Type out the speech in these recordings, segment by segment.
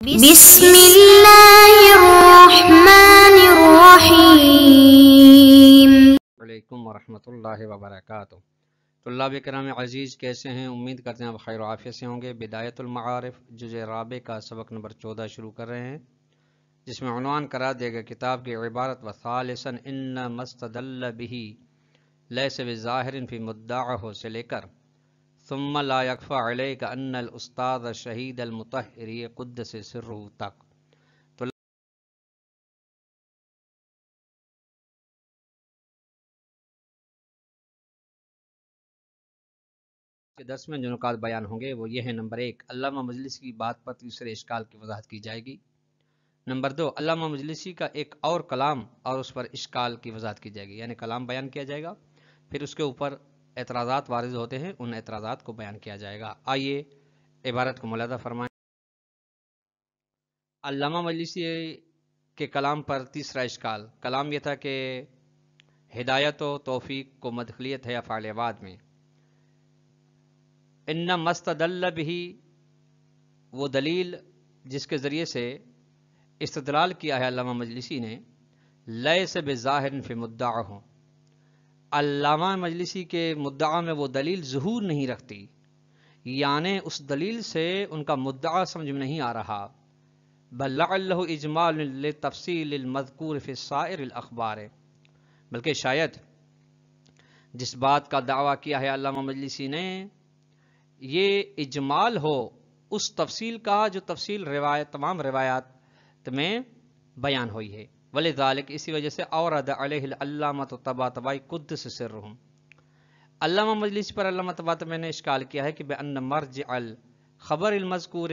بسم اللہ الرحمن الرحیم۔ علیکم ورحمۃ اللہ وبرکاتہ۔ طلاب کرام عزیز، کیسے ہیں؟ امید کرتے ہیں آپ خیر و عافیت سے ہوں گے۔ بدایت المعارف جزء رابع کا سبق نمبر 14 شروع کر رہے ہیں، جس میں عنوان قرار دیا گیا کتاب کی عبارت وثالثا ان مستدل به لیس بظاہر فی مدعہ سے لے کر ثم لا یکفی علیک ان الاستاذ شہید المطہری قدس سرہ تک۔ 10 میں جو نکات بیان ہوں گے وہ یہ ہیں: نمبر 1، علامہ مجلسی کی بات پر تیسرے اشکال کی وضاحت کی جائے گی۔ نمبر 2، علامہ مجلسی کا ایک اور کلام اور اس پر اشکال کی وضاحت کی جائے گی، یعنی کلام بیان کیا جائے گا، پھر اس کے اوپر اعتراضات وارد ہوتے ہیں، ان اعتراضات کو بیان کیا جائے گا۔ آئیے عبارت کو ملاحظہ فرمائیں۔ علامہ مجلسی کے کلام پر تیسرا اشکال، کلام یہ تھا کہ ہدایت و توفیق کو مدخلیت ہے افعال بعد میں۔ ان مستدل به، وہ دلیل جس کے ذریعے سے استدلال کیا ہے علامہ مجلسی نے، لیس بظاہر فی مدعہ، علامہ مجلسی کے مدعا میں وہ دلیل ظہور نہیں رکھتی، یعنی اس دلیل سے ان کا مدعا سمجھ میں نہیں آ رہا، بل لعلہ اجمال لتفصیل المذکور فی سائر الاخبار، بلکہ شاید جس بات کا دعویٰ کیا ہے علامہ مجلسی نے یہ اجمال ہو اس تفصیل کا جو تفصیل تمام روایات میں بیان ہوئی ہے۔ ولذالک، اسی وجہ سے اورد علیہ العلامۃ طباطبائی قدس سرہم، علامہ مجلسی پر علامہ طباطبائی نے اشکال کیا ہے کہ بأن مرجع الخبر المذکور،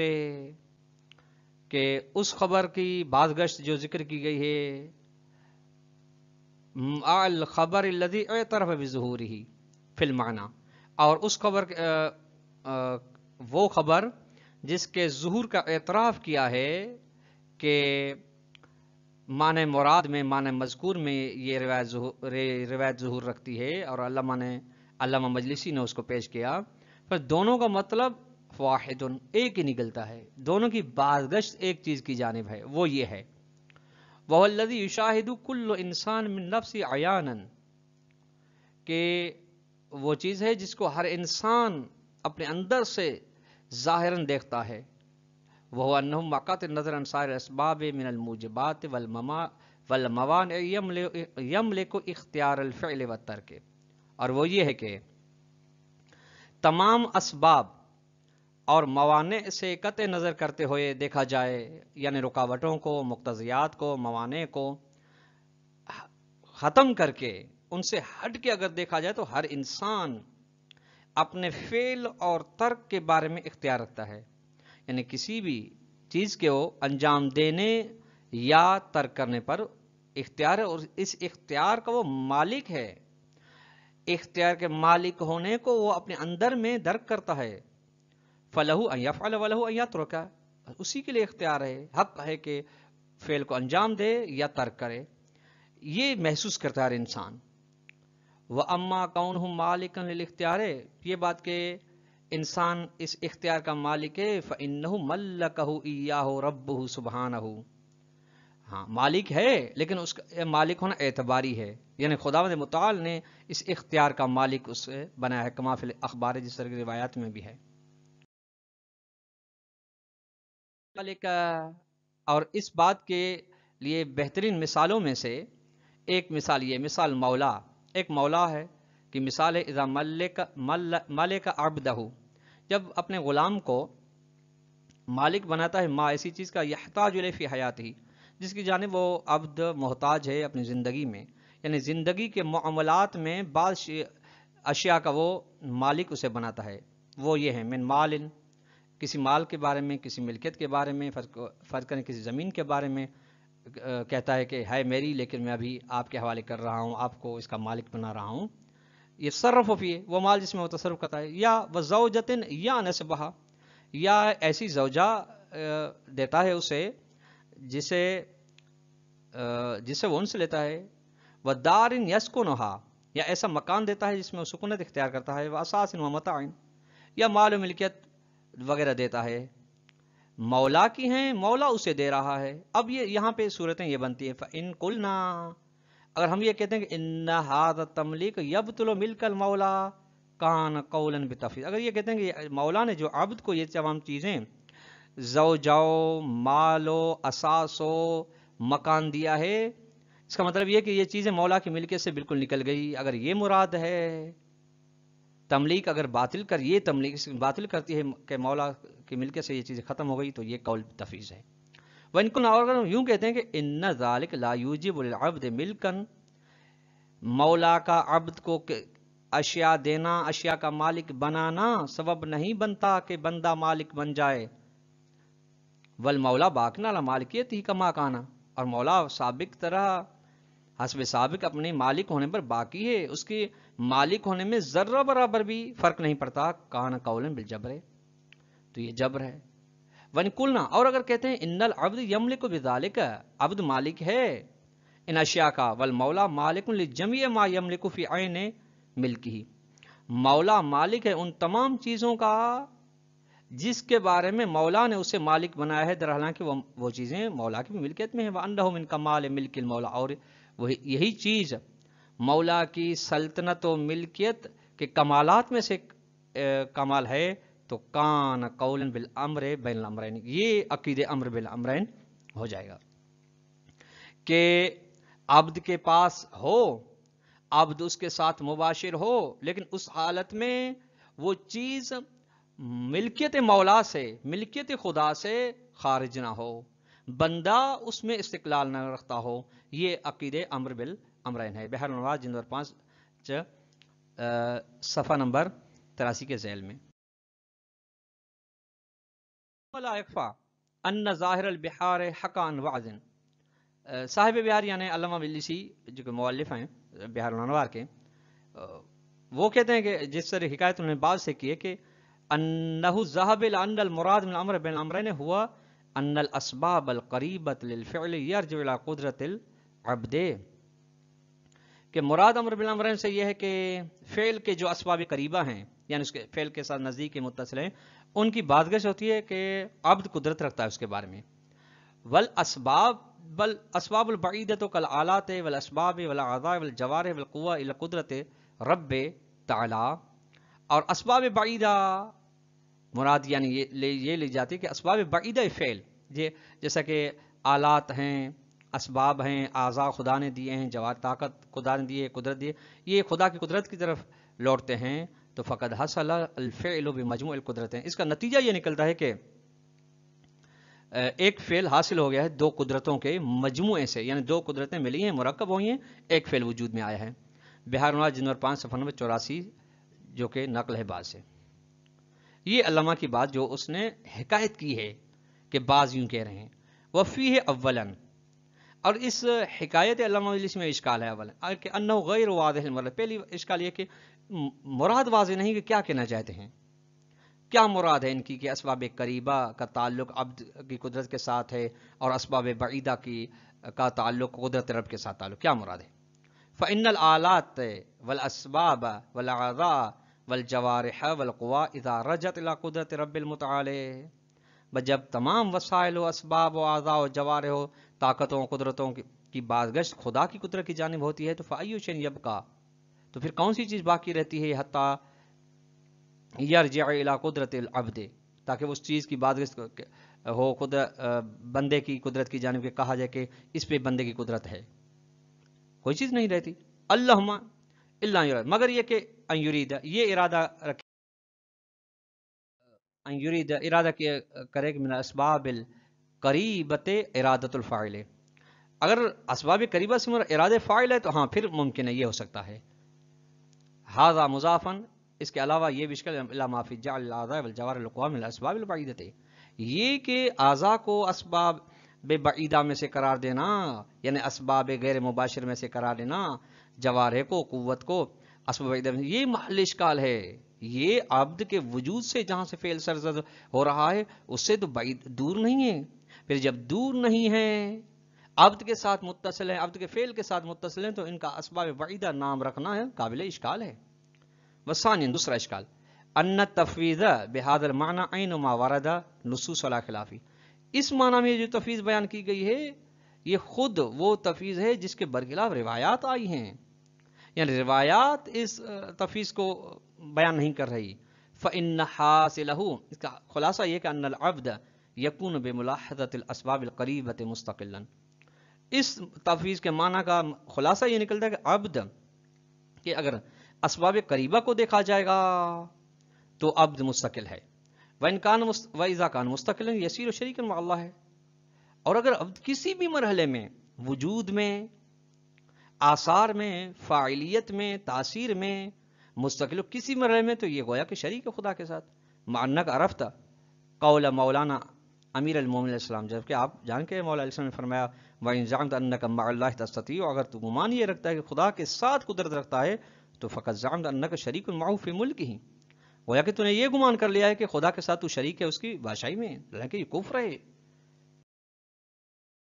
کہ اس خبر کی بازگشت جو ذکر کی گئی ہے، الخبر الذی اعترف بظہورہ فی المعنی، اور اس خبر وہ خبر جس کے ظہور کا اعتراف کیا ہے کہ معنی مراد میں، معنی مذکور میں یہ روایت ظہور رکھتی ہے، اور علامہ مجلسی نے اس کو پیش کیا، پر دونوں کا مطلب واحد، ایک ہی نکلتا ہے، دونوں کی بازگشت ایک چیز کی جانب ہے، وہ یہ ہے وَهُوَ الَّذِي يُشَاهِدُ كُلُّ إِنسَانٍ مِّن نَفْسِ عَيَانًا، کہ وہ چیز ہے جس کو ہر انسان اپنے اندر سے ظاہراً دیکھتا ہے، وَهُوَ أَنَّهُ مَقَاطِ النَّظَرِ عَنْ سَائِرِ الْأَسْبَابِ مِنَ الْمُوجِبَاتِ وَالْمَوَانِعِ يَمْلِكُ اخْتِيَارَ الْفِعْلِ وَالتَّرْكِ، اور وہ یہ ہے کہ تمام اسباب اور موانع سے قطع نظر کرتے ہوئے دیکھا جائے، یعنی رکاوٹوں کو، مقتضیات کو، موانع کو ختم کر کے ان سے ہٹ کے اگر دیکھا جائے تو ہر انسان اپنے فعل اور ترک کے بارے میں اختیار رکھتا ہے، یعنی کسی بھی چیز کے وہ انجام دینے یا ترک کرنے پر اختیار ہے، اور اس اختیار کا وہ مالک ہے، اختیار کے مالک ہونے کو وہ اپنے اندر میں درک کرتا ہے۔ فَلَهُ أَن يَفْعَلَ وَلَهُ أَن يَتْرُكَ، اسی کے لیے اختیار ہے، حق ہے کہ فعل کو انجام دے یا ترک کرے، یہ محسوس کرتا ہے ہر انسان۔ وَأَمَّا كَوْنُهُ مَالِكًا لِلْاخْتِيَارِ، یہ بات کہ انسان اس اختیار کا مالک ہے، فَإِنَّهُ مَلَّكَهُ إِيَّاهُ رَبُّهُ سُبْحَانَهُ، ہاں مالک ہے، لیکن اس کا مالک ہونا اعتباری ہے، یعنی خداوند متعال نے اس اختیار کا مالک اس سے بنایا ہے، کما فی الاخبار، جس طرح کی روایات میں بھی ہے۔ اور اس بات کے لیے بہترین مثالوں میں سے ایک مثال یہ، مثال مولا، ایک مولا ہے کہ مثال ہے اذا ملک عبدہ، جب اپنے غلام کو مالک بناتا ہے، ما ایسی چیز کا یحتاج الیہ فی حیاتہ، جس کی جانب وہ عبد محتاج ہے اپنی زندگی میں، یعنی زندگی کے معاملات میں بعض اشیاء کا وہ مالک اسے بناتا ہے، وہ یہ ہے من مال، کسی مال کے بارے میں، کسی ملکیت کے بارے میں، فرض کریں کسی زمین کے بارے میں کہتا ہے کہ ہے میری، لیکن میں ابھی آپ کے حوالے کر رہا ہوں، آپ کو اس کا مالک بنا رہا ہوں، یہ تصرف فی، وہ مال جس میں وہ تصرف کرتا ہے، یا وزوجۃ یا نسبہ، یا ایسی زوجہ دیتا ہے اسے جسے وہ ان سے لیتا ہے، ودار یسکنھا، یا ایسا مکان دیتا ہے جس میں وہ سکونت اختیار کرتا ہے، واساس و متاع، یا مال و ملکیت وغیرہ دیتا ہے، مولا کی ہیں، مولا اسے دے رہا ہے. اب یہ یہاں پہ صورتیں یہ بنتی ہیں فَإِن قُلْنَا، اگر ہم یہ کہتے ہیں کہ ان هذا التملیک یبطل ملک المولا کان قولا بتفویض، اگر یہ کہتے ہیں کہ مولا نے جو عبد کو یہ تمام چیزیں زوجاؤ، مالو، اساسو، مکان دیا ہے، اس کا مطلب یہ کہ یہ چیزیں مولا کی ملکیت سے بالکل نکل گئی. اگر یہ مراد ہے تملیک، اگر باطل کر یہ تملیک باطل کرتی ہے کہ مولا کی ملکیت سے یہ چیزیں ختم ہو گئی، تو یہ قول تفویض ہے. وَإِن كُنَّا، اور اگر ہم یوں کہتے ہیں کہ ان ذالک لا یوجب للعبد ملکن، مولا کا عبد کو اشیاء دینا، اشیاء کا مالک بنانا سبب نہیں بنتا کہ بندہ مالک بن جائے. والمولا باقٍ علی مالکیتہ کما کان، اور مولا سابق طرح حسب سابق اپنے مالک ہونے پر باقی ہے، اس کے مالک ہونے میں ذرہ برابر بھی فرق نہیں پڑتا. کان قولا بالجبر، تو یہ جبر ہے. وَإِن قُلْنَا، اور اگر کہتے ہیں ان العبد یملک بذالک، عبد مالک ہے ان اشیاء کا، والمولا مالک لجمیع ما یملک فی عین ملکہ، مولا مالک ہے ان تمام چیزوں کا جس کے بارے میں مولا نے اسے مالک بنایا ہے، در حالانکہ وہ چیزیں مولا کی ملکیت میں ہیں. وَأَنَّهُ مِن کمال ملک المولا، اور یہی چیز مولا کی سلطنت و ملکیت کے کمالات میں سے کمال ہے. تو کان قولا بالامر بین الامرین، یہ عقید امر بالامرین ہو جائے گا کہ عبد کے پاس ہو، عبد اس کے ساتھ مباشر ہو، لیکن اس حالت میں وہ چیز ملکیت مولا سے، ملکیت خدا سے خارج نہ ہو، بندہ اس میں استقلال نہ رکھتا ہو. یہ عقید امر بالامرین ہے. بہر الانوار جلد نمبر 5 صفحہ نمبر 83 کے ذیل میں. ولا یکفی ان ظاہر البحار حقا عن وعظ، صاحب بہار یعنی علامہ مجلسی جو کہ مؤلف ہیں بہار الانوار کے، وہ کہتے ہیں کہ جس طرح حکایت انہوں نے بعض سے کی ہے کہ انہ ذهب الى ان المراد من الامر بین الامرین ہوا ان الاسباب القریبۃ للفعل یرجع الى قدرت العبد، کہ مراد امر بالامرین سے یہ ہے کہ فعل کے جو اسباب قریبہ ہیں، یعنی اس کے فعل کے ساتھ نزدیک متصل ہیں، ان کی بازگشت ہوتی ہے کہ عبد قدرت رکھتا ہے اس کے بارے میں. والاسباب بل اسباب البعیدۃ کالآلات والاسباب والاعضاء والجوارح والقوہ الی قدرت رب تعالی، اور اسباب بعیدہ مراد یعنی یہ لی جاتی ہے کہ اسباب بعیدہ فعل جیسا کہ آلات ہیں، اسباب ہیں، اعضاء خدا نے دیے ہیں، جوار طاقت خدا نے دیے، قدرت دیے، یہ خدا کی قدرت کی طرف لوٹتے ہیں. تو فقد حصل الفعل بمجموع القدرتیں، اس کا نتیجہ یہ نکلتا ہے کہ ایک فعل حاصل ہو گیا ہے دو قدرتوں کے مجموعے سے، یعنی دو قدرتیں ملی ہیں، مرکب ہوئی ہیں، ایک فعل وجود میں آیا ہے. بہار الانوار جلد نمبر 5 صفحہ نمبر 84 جو کہ نقل ہے بعض سے. یہ علامہ کی بات جو اس نے حکایت کی ہے کہ بعض یوں کہہ رہے ہیں. وفیہ اولا، اور اس حکایت علامہ مجلسی میں اشکال ہے. اولا کہ انہ غیر واضح المراد، پہلی اشکال یہ کہ مراد واضح نہیں کہ کیا کہنا چاہتے ہیں، کیا مراد ہے ان کی کہ اسباب قریبہ کا تعلق عبد کی قدرت کے ساتھ ہے اور اسباب بعیدہ کا تعلق قدرت رب کے ساتھ تعلق، کیا مراد ہے. فإن الآلات والاسباب والاعضاء والجوارح والقوا اذا رجت الى قدرت رب المتعالی، جب تمام وسائل و اسباب و اعضاء و جوارح و طاقتوں قدرتوں کی بازگشت خدا کی قدرت کی جانب ہوتی ہے، تو فأی شیء یبقی، تو پھر کون سی چیز باقی رہتی ہے، حتیٰ یرجع الی قدرت العبد، تاکہ اس چیز کی بازگشت ہو خود بندے کی قدرت کی جانب، کہا جائے کہ اس پہ بندے کی قدرت ہے. کوئی چیز نہیں رہتی. اللہم الا یرید، مگر یہ کہ ان یرید، یہ ارادہ رکھے، ان یرید ارادہ کرے کہ من اسباب القریبۃ ارادۃ الفاعل، اگر اسباب قریبہ سے مراد ارادہ فاعل ہے تو ہاں پھر ممکن ہے، یہ ہو سکتا ہے. ھذا مضافن، اس کے علاوہ یہ بھی اشکال الا ما فی جعل الاعضاء والجوارح القوا من الاسباب البعیدۃ، یہ کہ اعضاء کو اسباب بعیدہ میں سے قرار دینا، یعنی اسباب غیر مباشر میں سے قرار دینا، جوارح کو، قوت کو اسباب بعیدہ میں، یہ محل اشکال ہے. یہ عبد کے وجود سے جہاں سے فعل سرزد ہو رہا ہے اس سے تو بعید دور نہیں ہے. پھر جب دور نہیں ہے، عبد کے ساتھ متصل ہے، عبد کے فعل کے ساتھ متصل ہیں، تو ان کا اسباب بعیدہ نام رکھنا ہے قابل اشکال ہے. وثانیا، دوسرا اشکال، ان التفویض بهذا المعنى عین ما ورد نصوص ولا خلافی، اس معنی میں جو تفویض بیان کی گئی ہے یہ خود وہ تفویض ہے جس کے برخلاف روایات آئی ہیں، یعنی روایات اس تفویض کو بیان نہیں کر رہی۔ فإن حاصلہ، اس کا خلاصہ یہ کہ ان العبد یکون بملاحظۃ الاسباب القریبۃ مستقلا، اس تفویض کے معنی کا خلاصہ یہ نکلتا ہے کہ عبد کہ اگر اسباب قریبہ کو دیکھا جائے گا تو عبد مستقل ہے، وَإِذَا كَانَ مُسْتَقِلًا يَسِيرُ شَرِيكًا مع اللہ ہے، اور اگر عبد کسی بھی مرحلے میں، وجود میں، آثار میں، فاعلیت میں، تاثیر میں مستقل ہو کسی مرحلے میں، تو یہ گویا کہ شریک ہے خدا کے ساتھ۔ مع انک عرفت قول مولانا امیر المومنین علیہ السلام، جبکہ آپ جان کے مولا علیہ السلام نے فرمایا وَإِن زَعَمْتَ أَنَّكَ مَعَ اللَّهِ تَسْتَطِيعُ، اگر تو گمان یہ رکھتا ہے کہ خدا کے ساتھ قدرت رکھتا ہے تو فقط زعمت انک شریک معه فی ملکہ، گویا کہ تو نے یہ گمان کر لیا ہے کہ خدا کے ساتھ تو شریک ہے اس کی بادشاہی میں، حالانکہ یہ کفر ہے۔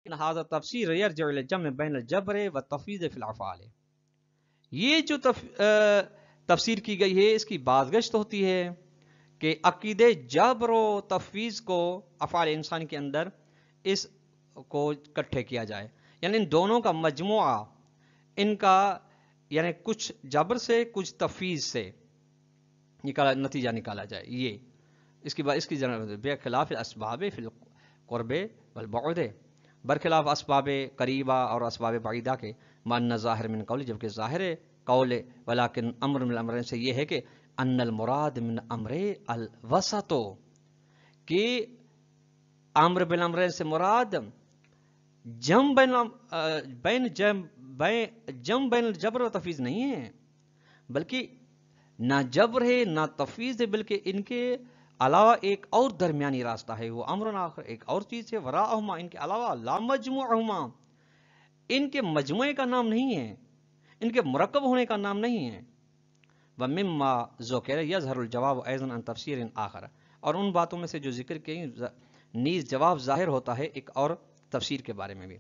هذا تفسیر یرجع الی الجمع بین الجبر والتفویض فی الافعال، یہ جو تفسیر کی گئی ہے اس کی بازگشت ہوتی ہے کہ عقیدے جبر و تفویض کو افعال انسانی کے اندر اس کو اکٹھے کیا جائے، یعنی ان دونوں کا مجموعہ، ان کا یعنی کچھ جبر سے کچھ تفویض سے نتیجہ نکالا جائے۔ یہ اس کی بے خلاف اسباب فی القرب والبعد، برخلاف اسباب قریبہ اور اسباب بعیدہ کے، مع ظاہر من قول، جبکہ ظاہر قول ولیکن امر من الامرین سے یہ ہے کہ ان المراد من امر الوسط، کہ امر بالامرین سے مراد جم بین الجبر و تفویض نہیں ہے، بلکہ نہ جبر ہے نہ تفویض ہے، بلکہ ان کے علاوہ ایک اور درمیانی راستہ ہے، وہ امر آخر، ایک اور چیز ہے، وراءہما، ان کے علاوہ، لا مجموعہما، ان کے مجموعے کا نام نہیں ہے، ان کے مرکب ہونے کا نام نہیں ہے۔ ومما ذکر یظہر الجواب ایضا عن تفسیر آخر، اور ان باتوں میں سے جو ذکر کی نیز جواب ظاہر ہوتا ہے ایک اور تفسیر کے بارے میں بھی،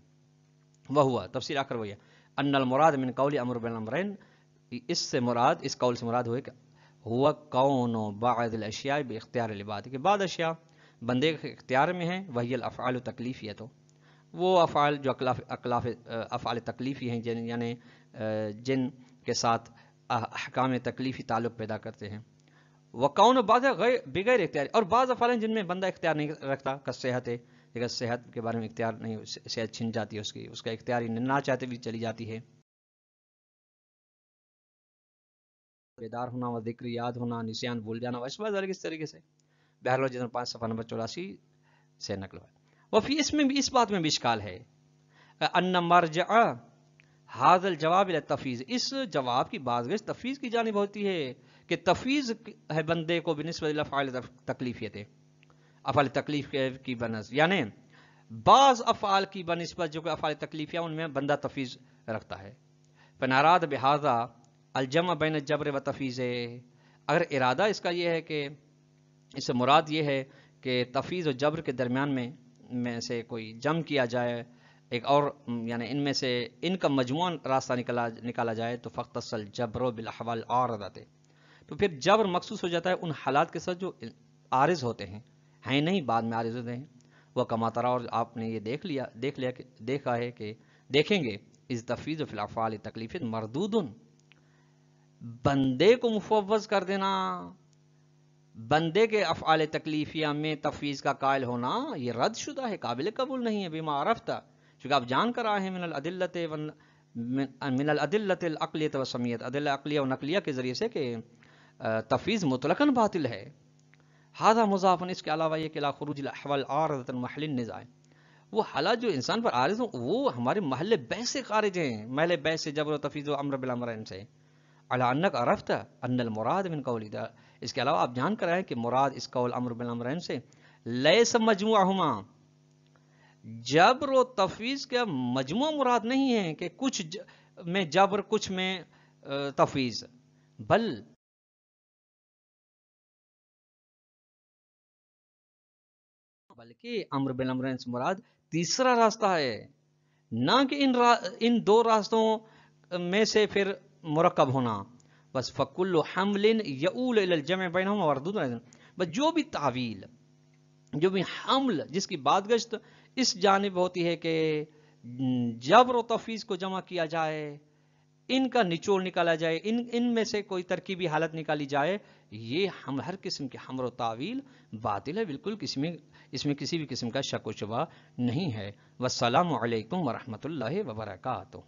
وہ ہوا تفسیر آخر وہی ہے ان المراد من قول امر بالامرین، اس سے مراد، اس قول سے مراد ہوئے کہ ہوا کون بعض الاشیاء باختیار العباد، کہ بعض اشیاء بندے کے اختیار میں ہیں، وہی الافعال تکلیفیہ، تو وہ افعال جو افعال تکلیفی ہیں، یعنی جن کے ساتھ احکام تکلیفی تعلق پیدا کرتے ہیں، وَقَوْنُ بَعْضَ بغیر اختیار، اور بعض افعال ہیں جن میں بندہ اختیار نہیں رکھتا، صحت ہے، اگر صحت کے بارے میں اختیار نہیں، صحت چھن جاتی ہے اس کا اختیار ہی نہ چاہتے بھی چلی جاتی ہے، بیدار ہونا و ذکر یاد ہونا، نسیان بھول جانا، اس طریقے سے بہرحال جتنا 5 صفحہ نمبر 84 سے نقل ہے۔ وفی اس میں بھی، اس بات میں بھی اشکال ہے، ان مرجع هذا الجواب الى التفویض، اس جواب کی بازگشت تفویض کی جانب ہوتی ہے، کہ تفویض ہے بندے کو بنسبت الى افعال تکلیفیت، افعال تکلیف کی بنسبت، یعنی بعض افعال کی بنسبت جو کہ افعال تکلیفیہ ان میں بندہ تفویض رکھتا ہے۔ فناراد بہذا الجمع بین الجبر و تفویض، اگر ارادہ اس کا یہ ہے کہ اس سے مراد یہ ہے کہ تفویض و جبر کے درمیان میں سے کوئی جمع کیا جائے، ایک اور یعنی ان میں سے ان کا مجموعہ راستہ نکالا جائے، تو فاختص الجبر بالاحوال العارضۃ، تو پھر جبر مخصوص ہو جاتا ہے ان حالات کے ساتھ جو عارض ہوتے ہیں نہیں بعد میں عارض ہوتے ہیں، وہ کما ترا، اور آپ نے یہ دیکھا ہے کہ دیکھیں گے، اس تفویض فی الافعال تکلیفیت مردود، بندے کو مفوض کر دینا، بندے کے افعال تکلیفیہ میں تفویض کا قائل ہونا، یہ رد شدہ ہے، قابل قبول نہیں ہے، بما عرفت، چونکہ آپ جان کر آئے ہیں، من الادلۃ العقلیۃ والسمعیۃ، ادلہ عقلیہ و نقلیہ کے ذریعے سے، کہ تفویض مطلقاً باطل ہے۔ ھذا مضاف، اس کے علاوہ یہ کہ لا خروج الاحوال عارضۃ محل النزاع، وہ حالات جو انسان پر عارض ہوں وہ ہمارے محل بحث سے خارج ہیں، محل بحث سے، جبر و تفویض و امر بالامرین سے، علی انک عرفت ان المراد من قول، اس کے علاوہ آپ جان کر آئے کہ مراد اس قول امر بالامرین سے لیس مجموعہما، جبر و تفویض کا مجموعہ مراد نہیں ہے کہ کچھ میں جبر کچھ میں تفویض، بلکہ امر بالامرین سے مراد تیسرا راستہ ہے، نہ کہ ان دو راستوں میں سے پھر مرکب ہونا، بس فکل حمل یؤول الی الجمع بینہما مردود، بس جو بھی تعویل جو بھی حمل جس کی بادگشت اس جانب ہوتی ہے کہ جبر و تفویض کو جمع کیا جائے، ان کا نچوڑ نکالا جائے، ان میں سے کوئی ترکیبی حالت نکالی جائے، یہ ہر قسم کے حمل و تعویل باطل ہے، بالکل اس میں کسی بھی قسم کا شک و شبہ نہیں ہے۔ والسلام علیکم ورحمۃ اللہ وبرکاتہ۔